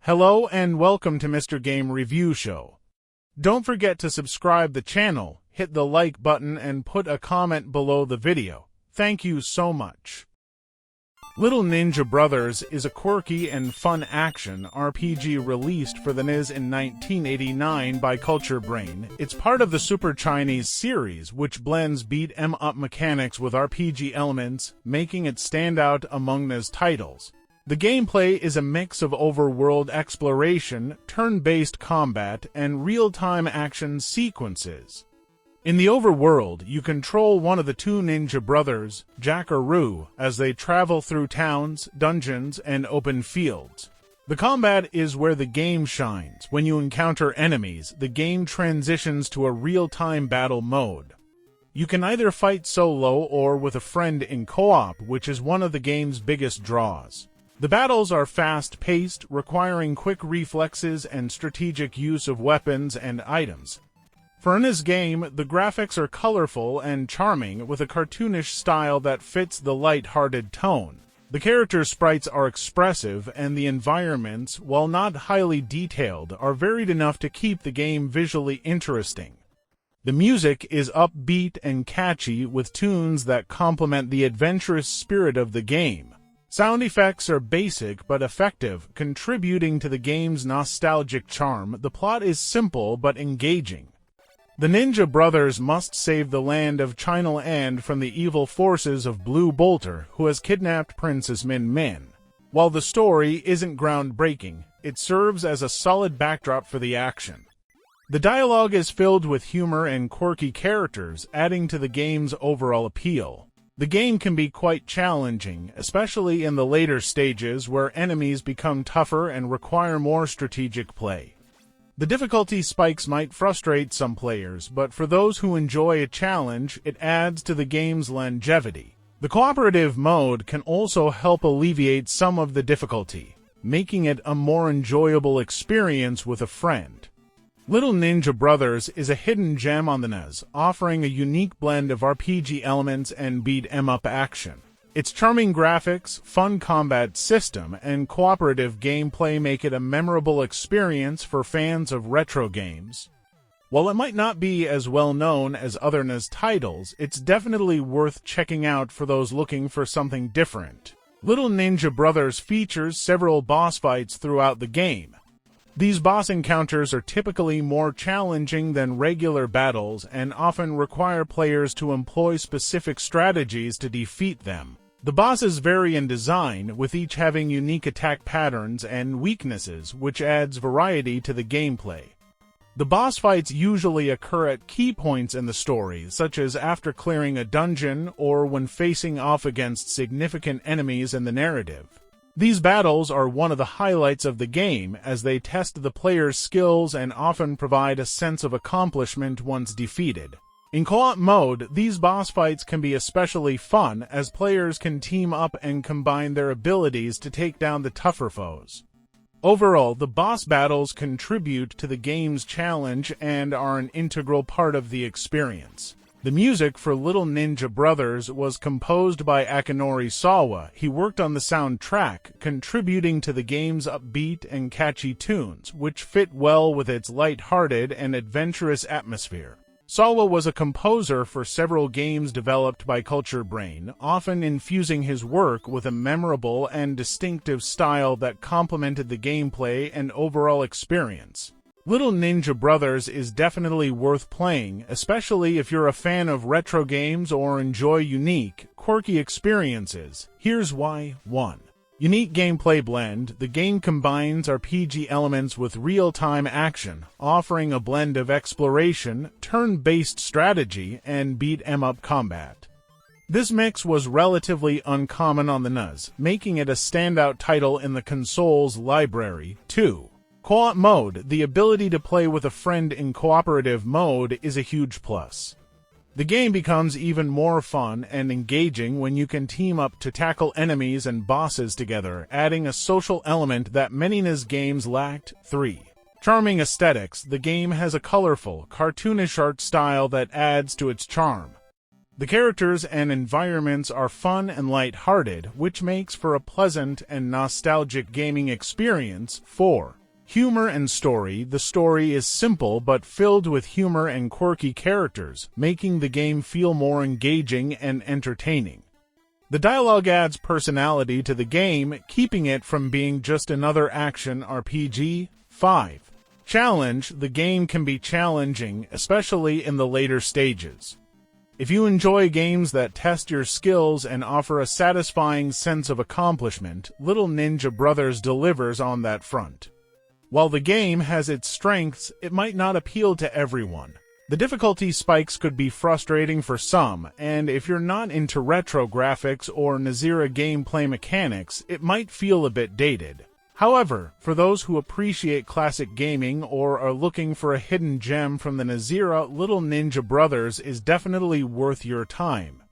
Hello and welcome to Mr.Game Review Show. Don't forget to subscribe the channel, hit the like button and put a comment below the video. Thank you so much. Little Ninja Brothers is a quirky and fun action RPG released for the NES in 1989 by Culture Brain. It's part of the Super Chinese series, which blends beat-em-up mechanics with RPG elements, making it stand out among NES titles. The gameplay is a mix of overworld exploration, turn-based combat, and real-time action sequences. In the overworld, you control one of the two ninja brothers, Jack or Roo, as they travel through towns, dungeons, and open fields. The combat is where the game shines. When you encounter enemies, the game transitions to a real-time battle mode. You can either fight solo or with a friend in co-op, which is one of the game's biggest draws. The battles are fast-paced, requiring quick reflexes and strategic use of weapons and items. For a NES game, the graphics are colorful and charming, with a cartoonish style that fits the light-hearted tone. The character sprites are expressive, and the environments, while not highly detailed, are varied enough to keep the game visually interesting. The music is upbeat and catchy, with tunes that complement the adventurous spirit of the game. Sound effects are basic but effective, contributing to the game's nostalgic charm. The plot is simple but engaging. The Ninja Brothers must save the land of China Land from the evil forces of Blue Bolter, who has kidnapped Princess Min Min. While the story isn't groundbreaking, it serves as a solid backdrop for the action. The dialogue is filled with humor and quirky characters, adding to the game's overall appeal. The game can be quite challenging, especially in the later stages where enemies become tougher and require more strategic play. The difficulty spikes might frustrate some players, but for those who enjoy a challenge, it adds to the game's longevity. The cooperative mode can also help alleviate some of the difficulty, making it a more enjoyable experience with a friend. Little Ninja Brothers is a hidden gem on the NES, offering a unique blend of RPG elements and beat-em-up action. Its charming graphics, fun combat system, and cooperative gameplay make it a memorable experience for fans of retro games. While it might not be as well known as other NES titles, it's definitely worth checking out for those looking for something different. Little Ninja Brothers features several boss fights throughout the game. These boss encounters are typically more challenging than regular battles and often require players to employ specific strategies to defeat them. The bosses vary in design, with each having unique attack patterns and weaknesses, which adds variety to the gameplay. The boss fights usually occur at key points in the story, such as after clearing a dungeon or when facing off against significant enemies in the narrative. These battles are one of the highlights of the game, as they test the player's skills and often provide a sense of accomplishment once defeated. In co-op mode, these boss fights can be especially fun, as players can team up and combine their abilities to take down the tougher foes. Overall, the boss battles contribute to the game's challenge and are an integral part of the experience. The music for Little Ninja Brothers was composed by Akinori Sawa. He worked on the soundtrack, contributing to the game's upbeat and catchy tunes, which fit well with its light-hearted and adventurous atmosphere. Sawa was a composer for several games developed by Culture Brain, often infusing his work with a memorable and distinctive style that complemented the gameplay and overall experience. Little Ninja Brothers is definitely worth playing, especially if you're a fan of retro games or enjoy unique, quirky experiences. Here's why. 1. Unique gameplay blend. The game combines RPG elements with real-time action, offering a blend of exploration, turn-based strategy, and beat-em-up combat. This mix was relatively uncommon on the NES, making it a standout title in the console's library. 2. Co-op mode. The ability to play with a friend in cooperative mode is a huge plus. The game becomes even more fun and engaging when you can team up to tackle enemies and bosses together, adding a social element that many NES games lacked. 3. Charming aesthetics. The game has a colorful, cartoonish art style that adds to its charm. The characters and environments are fun and light-hearted, which makes for a pleasant and nostalgic gaming experience. 4. Humor and story. The story is simple but filled with humor and quirky characters, making the game feel more engaging and entertaining. The dialogue adds personality to the game, keeping it from being just another action RPG. 5. Challenge. The game can be challenging, especially in the later stages. If you enjoy games that test your skills and offer a satisfying sense of accomplishment, Little Ninja Brothers delivers on that front. While the game has its strengths, it might not appeal to everyone. The difficulty spikes could be frustrating for some, and if you're not into retro graphics or Nazira gameplay mechanics, it might feel a bit dated. However, for those who appreciate classic gaming or are looking for a hidden gem from the Nazira, Little Ninja Brothers is definitely worth your time.